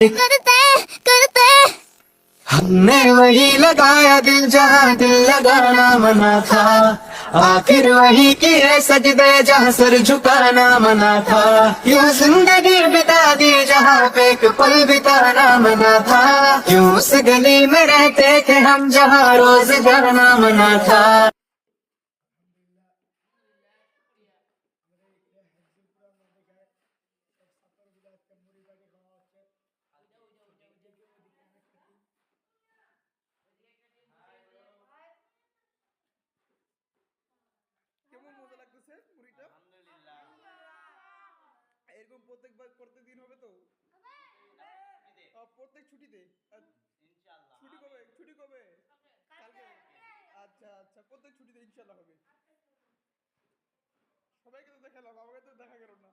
करते करते हमने वही लगाया दिल जहाँ दिल लगाना मना था, आखिर वही किए सजदे जहाँ सर झुकाना मना था। यूं जिंदगी बिता दी जहाँ पे एक पल बिताना मना था, यूं उस गली में रहते थे हम जहाँ रोज जाना मना था। কেমন মজা লাগতেছে মুড়িটা? এরকম প্রত্যেকবার প্রত্যেক দিন হবে তো? প্রত্যেক ছুটিতে? ছুটি কবে? ছুটি কবে? কালকে? আচ্ছা আচ্ছা, প্রত্যেক ছুটিতে ইনশাল্লাহ হবে। সবাইকে তো দেখালাম, আমাকে তো দেখা গেল না।